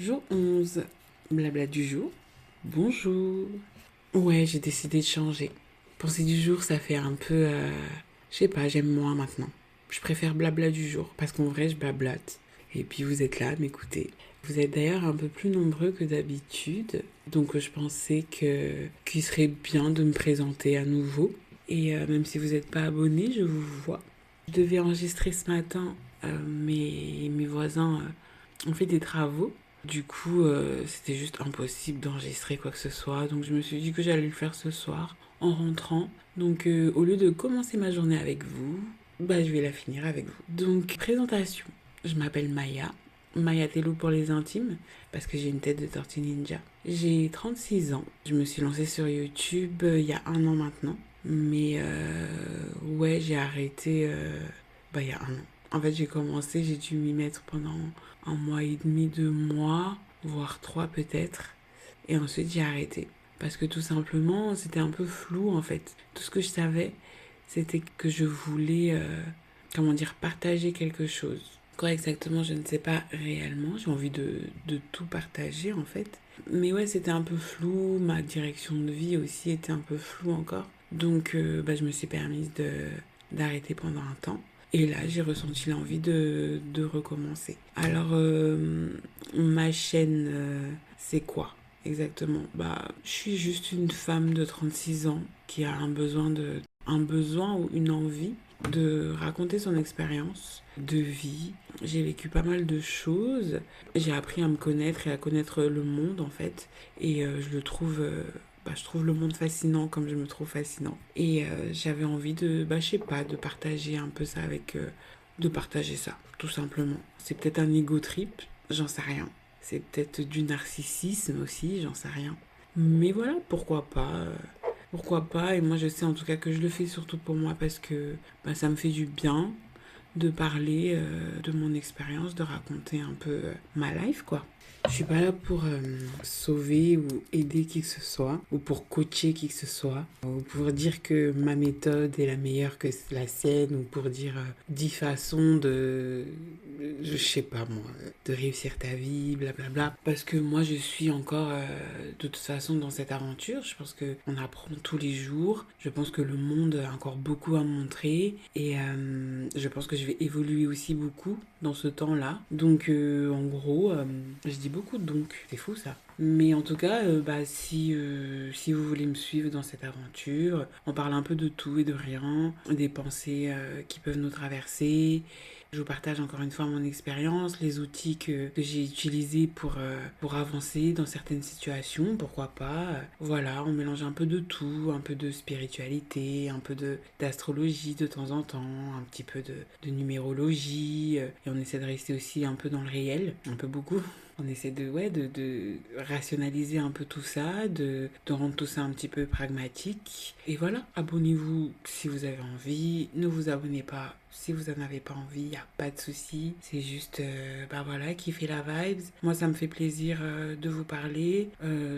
Jour 11, blabla du jour. Bonjour. Ouais, j'ai décidé de changer. Pensée du jour, ça fait un peu... je sais pas, j'aime moins maintenant. Je préfère blabla du jour, parce qu'en vrai, je blablate. Et puis vous êtes là à m'écouter. Vous êtes d'ailleurs un peu plus nombreux que d'habitude, donc je pensais qu'il serait bien de me présenter à nouveau. Et même si vous n'êtes pas abonné, je vous vois. Je devais enregistrer ce matin, mes voisins ont fait des travaux. Du coup, c'était juste impossible d'enregistrer quoi que ce soit. Donc je me suis dit que j'allais le faire ce soir en rentrant. Donc au lieu de commencer ma journée avec vous, bah je vais la finir avec vous. Donc présentation. Je m'appelle Maya. Maya Tello pour les intimes, parce que j'ai une tête de tortue ninja. J'ai 36 ans. Je me suis lancée sur YouTube il y a un an maintenant. Mais ouais, j'ai arrêté il y a un an. En fait, j'ai commencé, j'ai dû m'y mettre pendant un mois et demi, 2 mois, voire trois peut-être. Et ensuite, j'ai arrêté. Parce que tout simplement, c'était un peu flou en fait. Tout ce que je savais, c'était que je voulais, comment dire, partager quelque chose. Quoi exactement, je ne sais pas réellement. J'ai envie de tout partager en fait. Mais ouais, c'était un peu flou. Ma direction de vie aussi était un peu floue encore. Donc, je me suis permise d'arrêter pendant un temps. Et là, j'ai ressenti l'envie de recommencer. Alors, ma chaîne, c'est quoi exactement? Je suis juste une femme de 36 ans qui a un besoin ou une envie de raconter son expérience de vie. J'ai vécu pas mal de choses. J'ai appris à me connaître et à connaître le monde en fait. Et je trouve le monde fascinant comme je me trouve fascinant. Et j'avais envie je sais pas, de partager un peu ça de partager ça, tout simplement. C'est peut-être un ego trip, j'en sais rien. C'est peut-être du narcissisme aussi, j'en sais rien. Mais voilà, pourquoi pas. Pourquoi pas. Et moi, je sais en tout cas que je le fais surtout pour moi parce que ça me fait du bien de parler de mon expérience, de raconter un peu ma life, quoi. Je suis pas là pour sauver ou aider qui que ce soit, ou pour coacher qui que ce soit, ou pour dire que ma méthode est la meilleure que la sienne, ou pour dire 10 façons je sais pas moi, de réussir ta vie, blablabla. Parce que moi, je suis encore de toute façon dans cette aventure. Je pense que on apprend tous les jours. Je pense que le monde a encore beaucoup à montrer, et je pense que je vais évoluer aussi beaucoup dans ce temps-là. Donc, en gros, je dis beaucoup de donc, c'est fou ça. Mais en tout cas, si vous voulez me suivre dans cette aventure, on parle un peu de tout et de rien, des pensées qui peuvent nous traverser. Je vous partage encore une fois mon expérience, les outils que j'ai utilisés pour avancer dans certaines situations, pourquoi pas. Voilà, on mélange un peu de tout, un peu de spiritualité, un peu d'astrologie de temps en temps, un petit peu de numérologie, et on essaie de rester aussi un peu dans le réel, un peu beaucoup. On essaie de rationaliser un peu tout ça, de rendre tout ça un petit peu pragmatique. Et voilà, abonnez-vous si vous avez envie, ne vous abonnez pas si vous n'en avez pas envie, il n'y a pas de souci. C'est juste, voilà, kiffer la vibes. Moi, ça me fait plaisir de vous parler.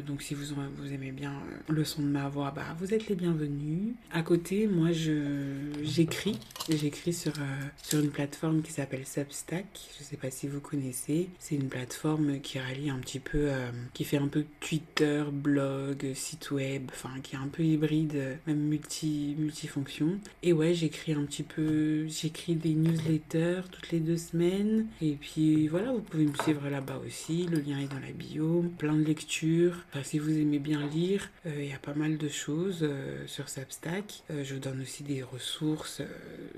Donc, si vous aimez bien le son de ma voix, vous êtes les bienvenus. À côté, moi, j'écris. J'écris sur une plateforme qui s'appelle Substack. Je ne sais pas si vous connaissez. C'est une plateforme qui rallie un petit peu, qui fait un peu Twitter, blog, site web, enfin, qui est un peu hybride, même multifonction. Et ouais, j'écris un petit peu, j'écris des newsletters toutes les 2 semaines. Et puis voilà, vous pouvez me suivre là-bas aussi. Le lien est dans la bio. Plein de lectures. Enfin, si vous aimez bien lire, il y a pas mal de choses sur Substack. Je vous donne aussi des ressources,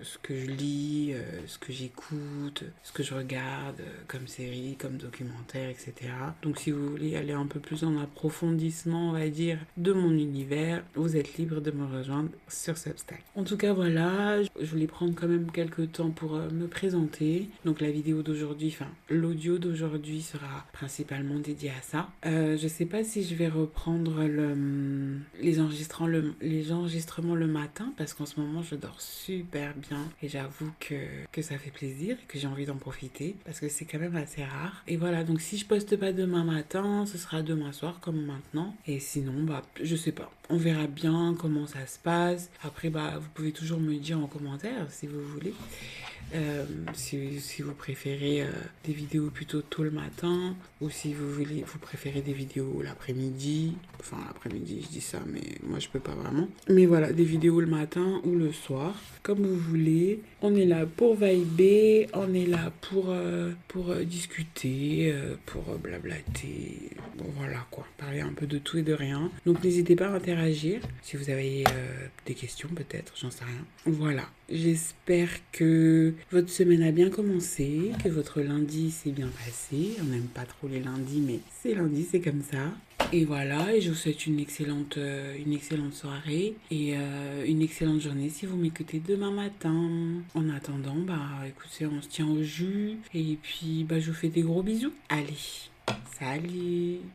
ce que je lis, ce que j'écoute, ce que je regarde comme série, comme documentaire, etc. Donc si vous voulez aller un peu plus en approfondissement, on va dire, de mon univers, vous êtes libre de me rejoindre sur Substack. En tout cas, voilà, je voulais prendre quand même quelques temps pour me présenter. Donc la vidéo d'aujourd'hui, enfin l'audio d'aujourd'hui sera principalement dédié à ça. Je sais pas si je vais reprendre les enregistrements le matin parce qu'en ce moment je dors super bien et j'avoue que ça fait plaisir et que j'ai envie d'en profiter parce que c'est quand même assez rare. Et voilà, donc si je poste pas demain matin, ce sera demain soir comme maintenant. Et sinon, bah, je sais pas. On verra bien comment ça se passe. Après, bah, vous pouvez toujours me dire en commentaire si vous voulez. Si vous préférez des vidéos plutôt tôt le matin ou si vous préférez des vidéos l'après-midi. Enfin, l'après-midi, je dis ça, mais moi, je peux pas vraiment. Mais voilà, des vidéos le matin ou le soir, comme vous voulez. On est là pour vibrer, on est là pour discuter, pour blablater. Bon, voilà quoi, parler un peu de tout et de rien. Donc, n'hésitez pas à interagir si vous avez des questions, peut-être, j'en sais rien. Voilà, j'espère que votre semaine a bien commencé, que votre lundi s'est bien passé. On n'aime pas trop les lundis, mais c'est lundi, c'est comme ça. Et voilà, et je vous souhaite une excellente soirée et une excellente journée si vous m'écoutez demain matin. En attendant, bah écoutez, on se tient au jus et puis bah je vous fais des gros bisous. Allez, salut!